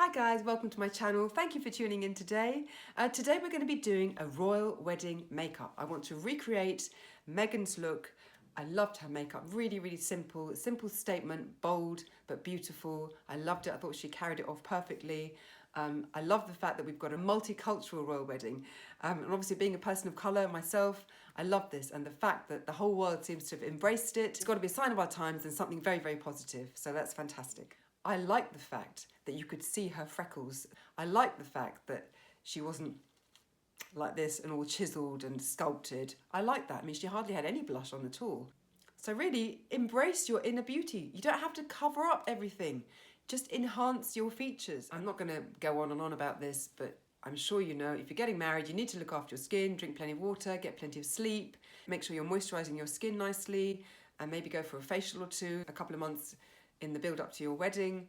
Hi guys, welcome to my channel. Thank you for tuning in today. Today we're going to be doing a royal wedding makeup. I want to recreate Meghan's look. I loved her makeup, really simple statement, bold but beautiful. I loved it. I thought she carried it off perfectly. I love the fact that we've got a multicultural royal wedding. And obviously being a person of colour myself, I love this. And the fact that the whole world seems to have embraced it, it's got to be a sign of our times and something very positive. So that's fantastic. I like the fact that you could see her freckles. I like the fact that she wasn't like this and all chiseled and sculpted. I like that. I mean, she hardly had any blush on at all. So really embrace your inner beauty. You don't have to cover up everything. Just enhance your features. I'm not going to go on and on about this, but I'm sure you know if you're getting married, you need to look after your skin, drink plenty of water, get plenty of sleep, make sure you're moisturising your skin nicely, and maybe go for a facial or two a couple of months in the build up to your wedding.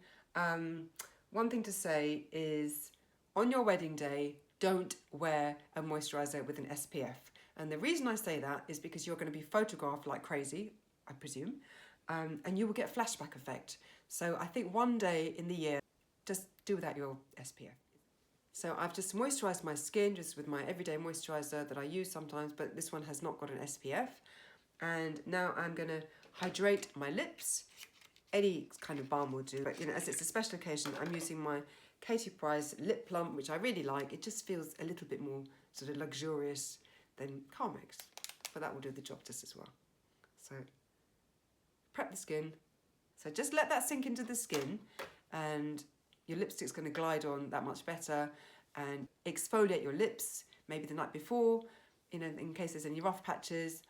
One thing to say is on your wedding day, don't wear a moisturiser with an SPF. And the reason I say that is because you're going to be photographed like crazy, I presume, and you will get flashback effect. So I think one day in the year, just do without your SPF. So I've just moisturised my skin just with my everyday moisturiser that I use sometimes, but this one has not got an SPF. And now I'm going to hydrate my lips. Any kind of balm will do, but you know, as it's a special occasion, I'm using my Katie Price Lip Plump, which I really like. It just feels a little bit more sort of luxurious than Carmex, but that will do the job just as well. So prep the skin. So just let that sink into the skin and your lipstick's going to glide on that much better, and exfoliate your lips maybe the night before, you know, in case there's any rough patches.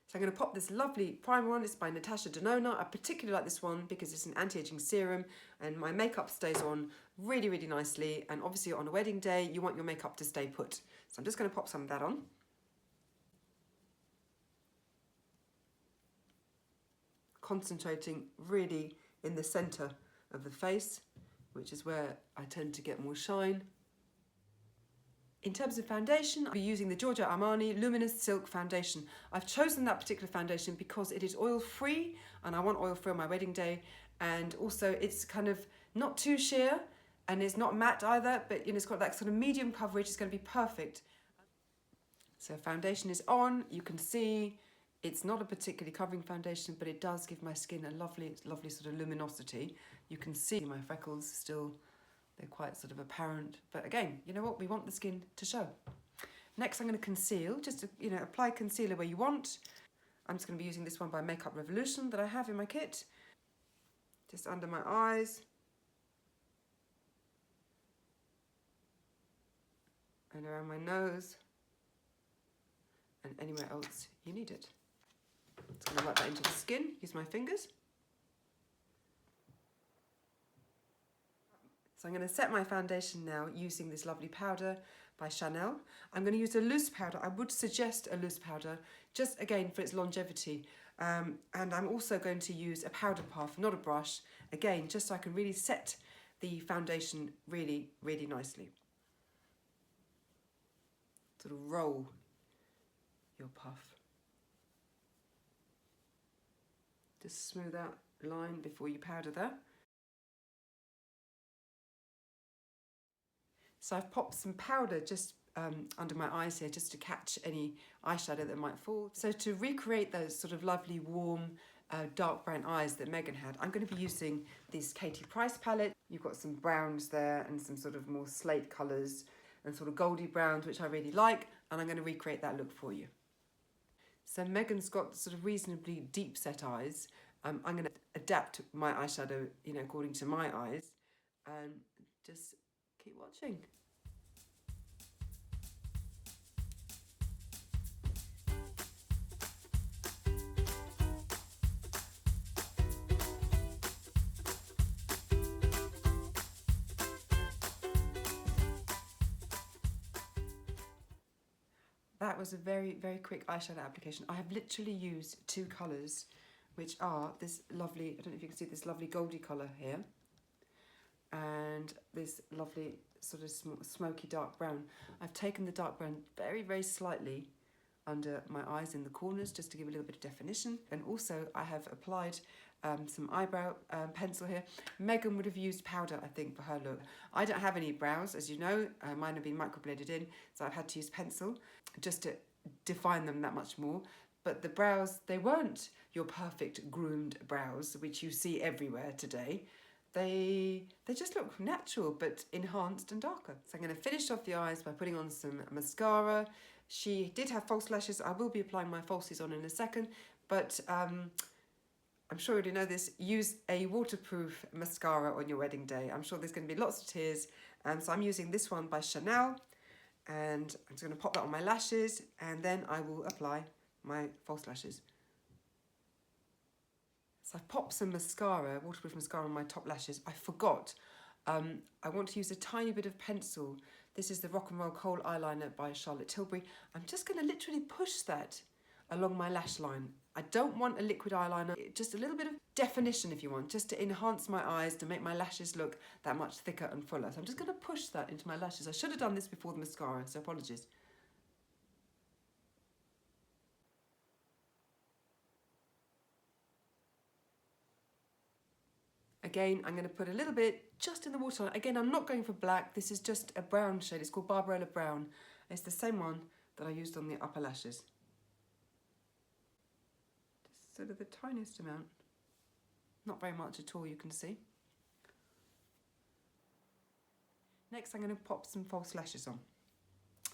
So I'm going to pop this lovely primer on. It's by NATASHA DENONA. I particularly like this one because it's an anti-aging serum and my makeup stays on really nicely. And obviously on a wedding day, you want your makeup to stay put. So I'm just going to pop some of that on. Concentrating really in the centre of the face, which is where I tend to get more shine. In terms of foundation, I'll be using the GIORGIO Armani Luminous Silk Foundation. I've chosen that particular foundation because it is oil-free, and I want oil-free on my wedding day. And also it's kind of not too sheer, and it's not matte either, but you know, it's got that sort of medium coverage. It's going to be perfect. So foundation is on. You can see it's not a particularly covering foundation, but it does give my skin a lovely sort of luminosity. You can see my freckles still. They're quite sort of apparent, but again, you know what? We want the skin to show. Next, I'm going to conceal, just to, you know, apply concealer where you want. I'm just going to be using this one by Makeup Revolution that I have in my kit. Just under my eyes. And around my nose. And anywhere else you need it. Just going to rub that into the skin, use my fingers. So I'm going to set my foundation now using this lovely powder by Chanel. I'm going to use a loose powder. I would suggest a loose powder, just again for its longevity. And I'm also going to use a powder puff, not a brush, again, just so I can really set the foundation really nicely. Sort of roll your puff. Just smooth out the line before you powder that. So I've popped some powder just under my eyes here just to catch any eyeshadow that might fall. So to recreate those sort of lovely warm dark brown eyes that Meghan had, I'm going to be using this Katie Price palette. You've got some browns there and some sort of more slate colours and sort of goldy browns, which I really like, and I'm going to recreate that look for you. So Meghan's got sort of reasonably deep set eyes. I'm going to adapt my eyeshadow, you know, according to my eyes, and just keep watching. That was a very quick eyeshadow application. I have literally used two colours, which are this lovely, I don't know if you can see this lovely goldy colour here, and this lovely sort of smoky dark brown. I've taken the dark brown very slightly under my eyes in the corners just to give a little bit of definition, and also I have applied some eyebrow pencil here. Meghan would have used powder, I think, for her look. I don't have any brows, as you know. Mine have been microbladed in, so I've had to use pencil just to define them that much more. But the brows, they weren't your perfect groomed brows, which you see everywhere today. They just look natural, but enhanced and darker. So I'm going to finish off the eyes by putting on some mascara. She did have false lashes. I will be applying my falsies on in a second, but I'm sure you already know this. Use a waterproof mascara on your wedding day. I'm sure there's going to be lots of tears. So I'm using this one by Chanel, and I'm just going to pop that on my lashes, and then I will apply my false lashes. So I've popped some mascara, waterproof mascara on my top lashes. I forgot. I want to use a tiny bit of pencil. This is the Rock and Roll Kohl eyeliner by Charlotte Tilbury. I'm just going to literally push that along my lash line. I don't want a liquid eyeliner, just a little bit of definition if you want, just to enhance my eyes, to make my lashes look that much thicker and fuller. So I'm just going to push that into my lashes. I should have done this before the mascara, so apologies. Again, I'm going to put a little bit just in the waterline. Again, I'm not going for black. This is just a brown shade. It's called Barbarella Brown. It's the same one that I used on the upper lashes. Just sort of the tiniest amount. Not very much at all, you can see. Next, I'm going to pop some false lashes on.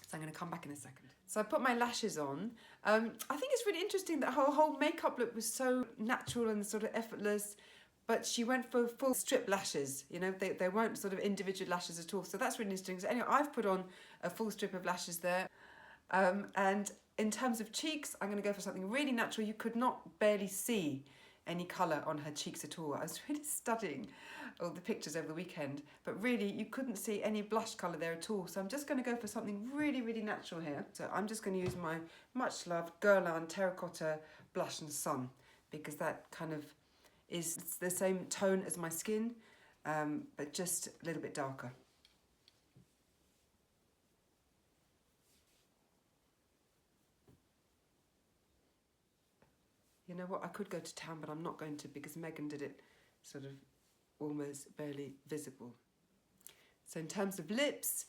So I'm going to come back in a second. So I put my lashes on. I think it's really interesting that her whole makeup look was so natural and sort of effortless. But she went for full strip lashes, you know, they weren't sort of individual lashes at all. So that's really interesting. So anyway, I've put on a full strip of lashes there. And in terms of cheeks, I'm going to go for something really natural. You could not barely see any colour on her cheeks at all. I was really studying all the pictures over the weekend, but really you couldn't see any blush colour there at all. So I'm just going to go for something really, really natural here. So I'm just going to use my much loved Guerlain Terracotta Blush and Sun, because that kind of is the same tone as my skin, but just a little bit darker. You know what, I could go to town, but I'm not going to, because Meghan did it sort of almost barely visible. So in terms of lips,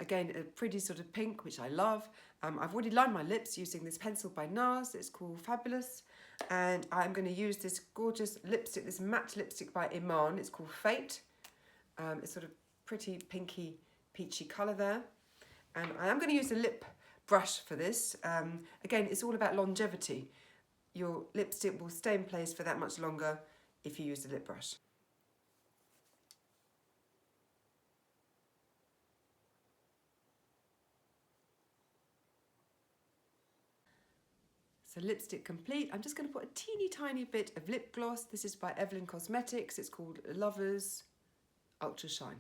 again, a pretty sort of pink, which I love. I've already lined my lips using this pencil by NARS. It's called Fabulous. And I'm going to use this gorgeous lipstick, this matte lipstick by IMAN. It's called Fate. It's sort of pretty pinky, peachy colour there. And I am going to use a lip brush for this. Again, it's all about longevity. Your lipstick will stay in place for that much longer if you use the lip brush. So lipstick complete. I'm just going to put a teeny tiny bit of lip gloss. This is by EVELINE Cosmetics. It's called Lovers Ultra Shine.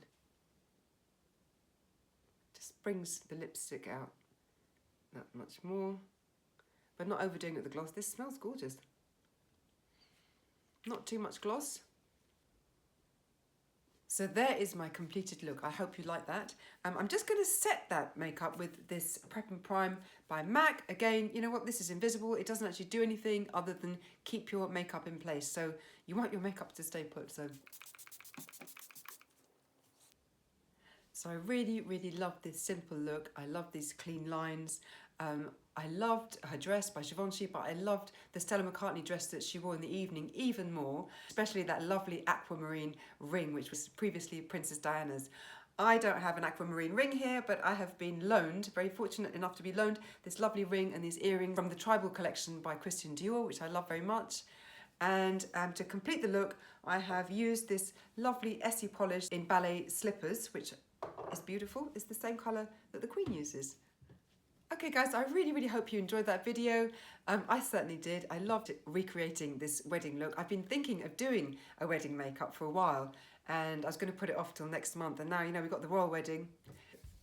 Just brings the lipstick out that much more, but not overdoing it with the gloss. This smells gorgeous. Not too much gloss. So there is my completed look. I hope you like that. I'm just going to set that makeup with this Prep and Prime by MAC. Again, you know what? This is invisible. It doesn't actually do anything other than keep your makeup in place. So you want your makeup to stay put. So I really, really love this simple look. I love these clean lines. I loved her dress by Givenchy, but I loved the Stella McCartney dress that she wore in the evening even more, especially that lovely aquamarine ring, which was previously Princess Diana's. I don't have an aquamarine ring here, but I have been loaned, very fortunate enough to be loaned, this lovely ring and these earrings from the Tribal collection by Christian Dior, which I love very much. And to complete the look, I have used this lovely Essie polish in Ballet slippers, which is beautiful. It's the same colour that the Queen uses. Okay guys, I really, really hope you enjoyed that video. I certainly did. I loved recreating this wedding look. I've been thinking of doing a wedding makeup for a while, and I was going to put it off till next month. And now, you know, we've got the royal wedding.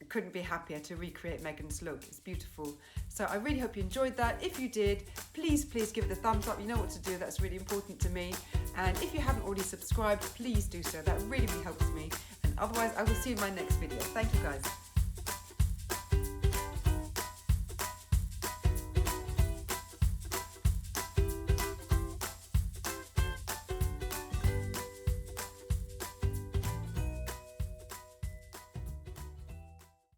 Couldn't be happier to recreate Meghan's look. It's beautiful. So I really hope you enjoyed that. If you did, please give it a thumbs up. You know what to do. That's really important to me. And if you haven't already subscribed, please do so. That really, really helps me. And otherwise, I will see you in my next video. Thank you guys.